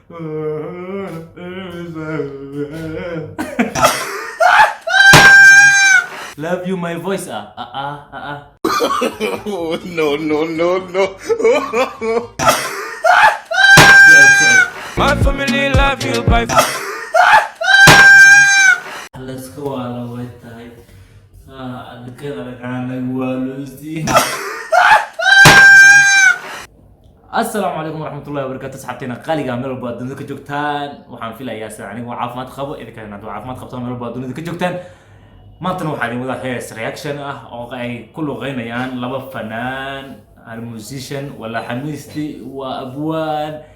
Love you my voice Oh, no, no, no, no. My family love you by Let's go على وقتها كذا كان والوزي. السلام عليكم ورحمة الله وبركاته. صحبتنا قالقة ميل walba dunida ka joogtaan. Waxaan filayaa anigu caafimaad qabo idinka inaad caafimaad qabtaan meel walba dunida ka joogtaan. maantana waxaan idin wada hees reaction ah oo ay ku luqeynayaan laba fanaan hal musician wala xamiisti waa abwaan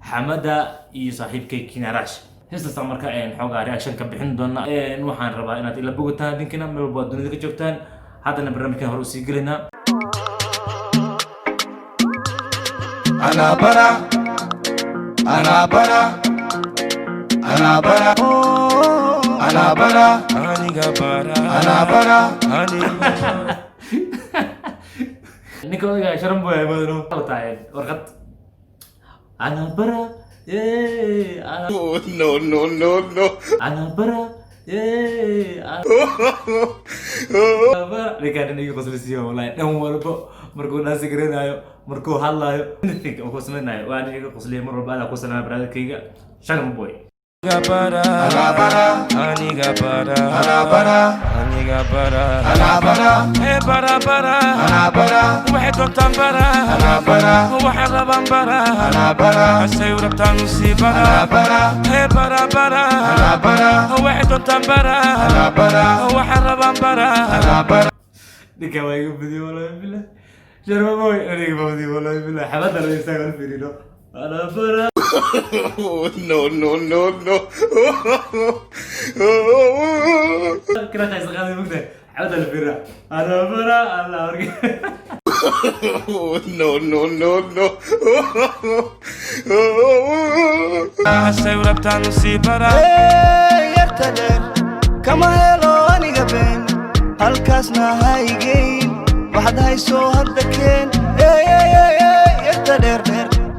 xamada iyo saaxiibkay Kinarash. heestaas marka xoogaa reaction ka bixin doona waxaan rabaa inaad ila bogataan idinkana meel walba dunida ka joogtaan. haddana barnaamijkan hore u sii gelinaa. أنا برا أنا برا أنا برا أنا برا أنا برا ninka odaga sharan buu yahay madano tahay warqad ana bara Oh, no, no, no, no. ana bara ninkaan iga qoslisiyo wallahi dhan walba markuu naasi garanayo markuu hadlayo anything oo kusmeenayo waan iga qosliyo mar walba ala ku salaam brotherkayga sharan boy. أنا برا أنا برا أنا برا أنا برا أنا برا أنا برا إيه برا برا أنا برا واحد وقتان برا أنا برا واحد ربان برا أنا برا السيور بتاع نصيب أنا برا إيه برا برا أنا برا واحد وقتان برا أنا برا واحد ربان برا أنا برا ninka waa iga badiyo wallahi billah sharma boy aniga badiyo wallahi billah xabada la isaga fiirino ana bara. Oh, no, no, no, no. كنا خايس غادي مقدر عود الفرا انا فرا الله ورقي. Oh, no, no, no, no. السيور بتاع نصيب برا يرتدر كما هيلو أني قبين هالكاسنا هايجين واحد هايسو هردكين يرتدر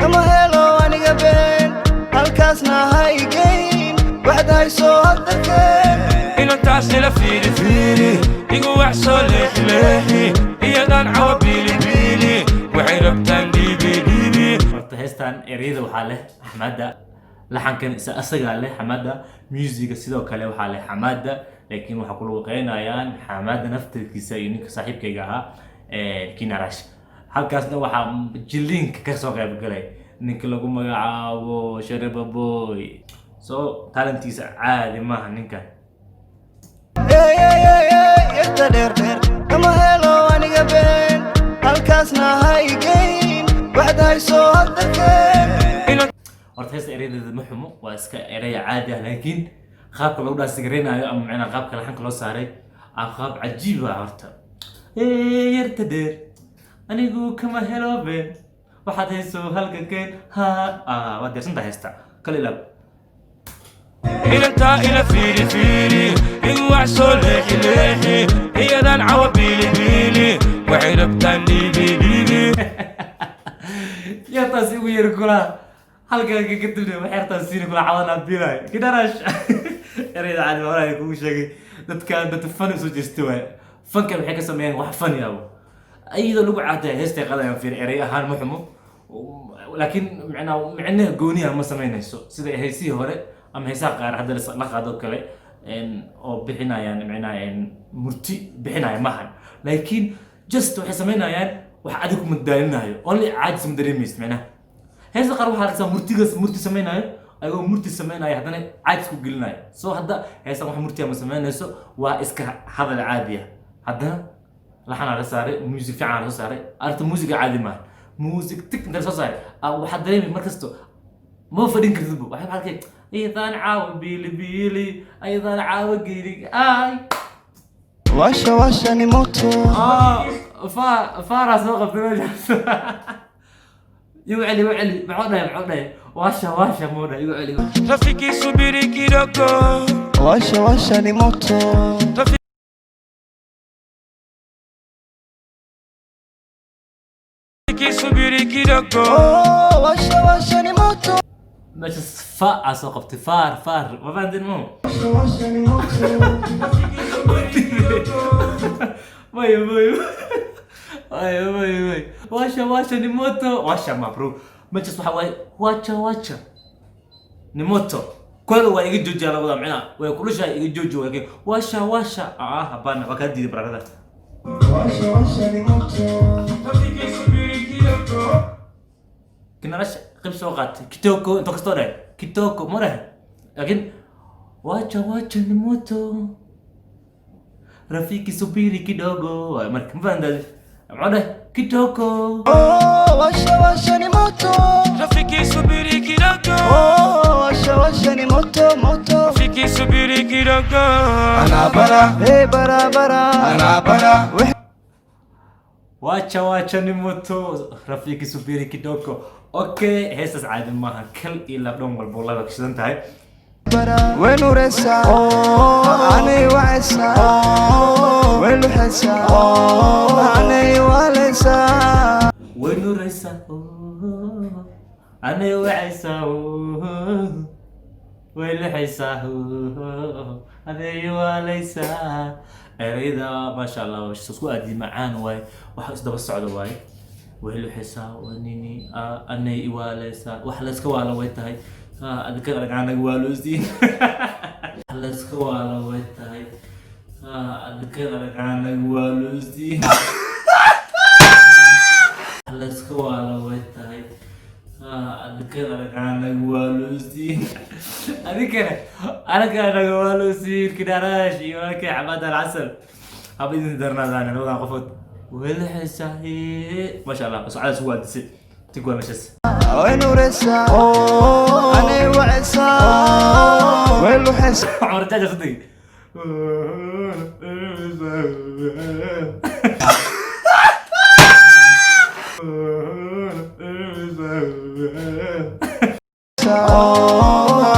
كما هيلو أني قبين هالكاسنا هايجين واحد هايسو هردكين إنو تعسل فيري فيري يقو وحسو ليحي ليحي إيادان عوا بيلي بيلي وعيربتان ديبي ديبي. horta heestan ereyada waxaa leh Xamada laxankan asaga leh Xamada music sidoo kale waxaa leh Xamada laakiin waxa ku luqeynayaan Xamada naftirkiisa iyo ninka saaxiibkayga ahaa Kinarash. halkaasna waxaa jilinka ka soo qayb galay ninka lagu magacaabo Sharaba Boy. so talentiisa caadi maaha ninkan. يرتدر كما هيلو أني قبين هالكاسنا هايجين واحد هايسو هردكين. horta heesta ereyada ma xumo waa iska erey caadi ah laakiin qaabka lagu dhaasigareynayo ama macnaha qaabka laxanka loo saaray qaab cajiib ah. horta yartadeer anigu kama helo been waxaad hayso halka keen ha waa deersanta heesta kale ilaab. إنت إلى فيري فيري يقو وحسو ليحي ليحي إيادان عوا بيلي بيلي وعيربتان ديبي ديبي. yartaas igu yar kula halka ka kadibna waxaartaas siin kula cawana bilay Kinarash. ereyada caadi hore ay kugu sheegay dad fan soo jeesto way fankan waxay ka sameeyaan wax fan yaabo ayada lagu caaday heestay qadayaan fiir erey ahaan ma xumo laakiin macnaha gooniya ma sameynayso sida heesii hore ama heesaha qaar hadda la qaado kale oo bixinayaan macnaha murti bixinaya maahan laakiin just waxay sameynayaan wax adigu ma daalinayo only caajis ma dareemaysid macnaha heesa qaar waxaa arkaysaa murti sameynayo ayagoo murti sameynaya haddana caajis ku gelinayo. so hadda heesan wax murtiya ma sameynayso waa iska hadal caadi ah haddana laxanaa la saaray music fiican la saaray arta music caadi maaha music tik inta soo saaray waxaad dareemi markasto ma fadhin kartid waxay halkay ayadaan caawa biili biili ayadaan caawa geeli ay واشا واشا نموتو فارس وقف meeshaas يوعلي معودة واشا مودا يوعلي رفيقي سبيري كيروكو واشا واشا نموتو رفيقي سبيري كيروكو واشا واشا نموتو ماشي فا سقطت فار ما بعدين مو واي واشا نيموتو واشا مبروك ماشي صح واشا نيموتو كل واحد يجي جوجي على وضع معنا ويقول شيء يجي جوجي ولكن واشا هبانا وكادي برا كنا رش قبل وقت كيتوكو انت كستوري كيتوكو مره لكن واتشا نموتو رفيقي سوبيري كيدوغو مركب فاندل معنا كيتوكو واشا ni moto rafiki subiri kidogo washa ni moto rafiki subiri kidogo hey bara واتشا نموتو رفيقي سوبيري كيدوكو اوكي هسه عادي ما كل الى بدون والله بكشدنت هاي وين ورسا أنا وعسا وين حسا أنا ولسا وين رسا انا وعسا وين حسا انا وليس اريدا ما شاء الله وش سكو ادي معان واي waxa isdaba socdo waay wehelo xisaa wanini anay iwaaleysa wax la iska waala way tahay adka raganaga waaloosin la iska waala way tahay adka raganaga waaloosin la iska waala way tahay adka raganaga waaloosin adikana raganaga waaloosin kidarash iyo kay xabad العسل habidin darnaadana wada qofod وين حساهي ما شاء الله بس على سواد تقوى مشس وين ورسا أنا وعسا وين حسا عمر الدجاج صدق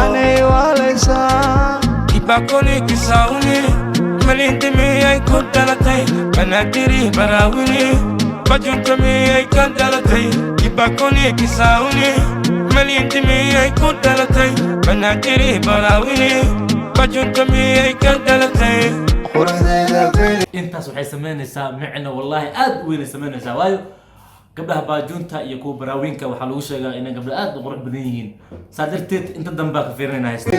أنا ولسا ibakoni kisauni malintimi ay kuntalatay banadiri barawini bajuntami ay kuntalatay ibakoni kisauni malintimi ay kuntalatay banadiri barawini bajuntami ay kuntalatay intaas waxay sameynaysaa micna wallahi aad weyn sameynaysaa waayo gabdhaha baajuunta iyo kuwa baraawinka waxaa lagu sheegaa inay gabdho aad u qurux badan yihiin saa darteed inta dambe ka fiirinayna haysta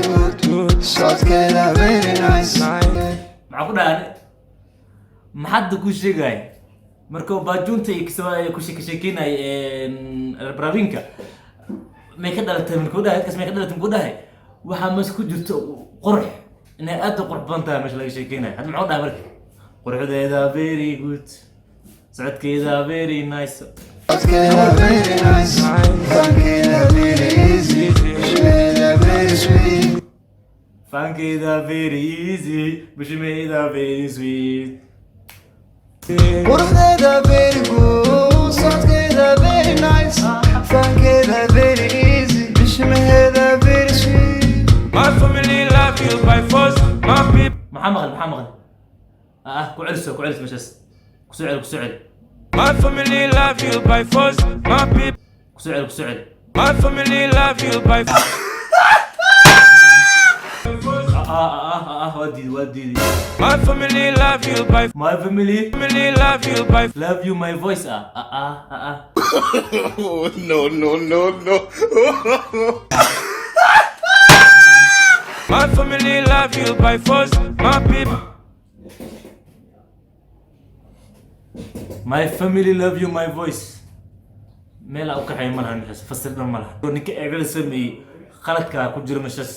maxaa ku dhahan maxadda ku sheegay marka baajuunta iyo kisawaa ku sheekeynay baraawinka may ka dhalatay markuu dhahay kas may ka dhalatay markuu dhahay waxaa mas ku jirto qurux inay aad u qurux badan tahay meesha laga sheekeynay hadda maxuu dhahay marka quruxdeeda very good socodkeeda very nice Funkeeda very easy, Bushmeeda very sweet. quruxdeeda very good socodkeeda very nice fankeeda very easy bishmaheeda very sweet my family love you by force my people محمد كعلس مشس كسعل my family love you by force my people كسعل my family love you by force ودي my family love you by my family love you by love you my voice No. my family love you by force my people my family love you my voice meel au kaxay malaha nixis fasirna malaha ninka eegala sameeyay qaladka ku jira mashas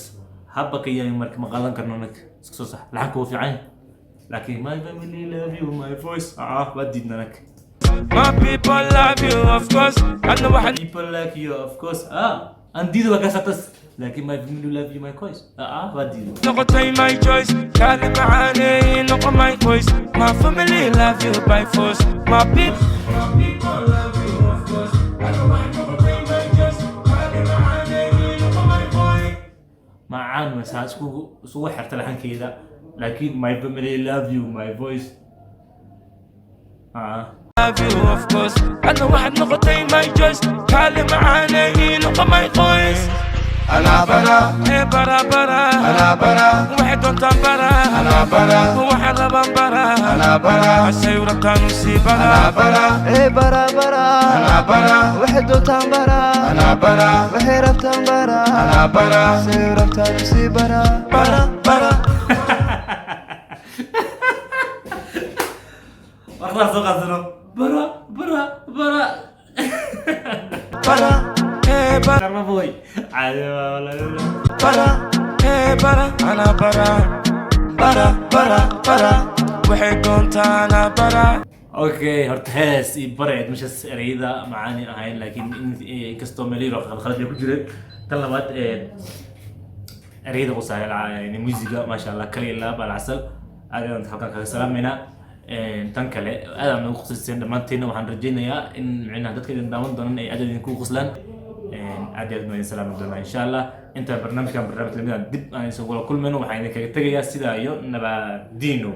habba ka yahay marka ma qaadan karno ninka iska soo sax laxanka wuu fiican laakiin my family love you my voice wadidna ninka my people love you of course أنا واحد people like you of course andido waa kasatas laakiin my family love you my voice wadidna نقطي my choice كان معاني نقطة my voice my family love you by force my people love you of course أنا واحد نقطي my choice كان معاني نقطة my voice معان مساس سو حرت لحن كذا لكن my family love you my voice love you of course أنا واحد نقطي my choice كان معاني نقطة my voice أنا برا إيه برا برا أنا برا waxay doontaan bara أنا برا waxaan rabaan bara أنا برا hashay rabtaan u sii bara أنا برا إيه برا برا أنا برا وحد وطن برا أنا برا وحي ربطان برا أنا برا سي ربطان سي برا برا برا وخلاص قصدنا برا برا برا برا إيه برا قربوي عادي والله برا إيه برا أنا برا برا برا برا waxay doontaan أنا برا اوكي هرت هاس برعد مش اريدا معاني اهين لكن كستو مليرو خلخلت ku jiray tan labaad اريدا وصايل يعني موسيقى ما شاء الله كلي لا بالعسل aadaan halkan kaga salaamayna tan kale aadaan ugu qosaysan dhamaanteena waxaan rajeynayaa in macnaha dadka idin daawan doonaan ay aad idin ku qoslaan aad iyo aad ma idin salaami doonaa insha Allah inta barnaamijkan lamida dib aan isoo kulmayno waxaan idin kaga tagayaa sida iyo nabadiino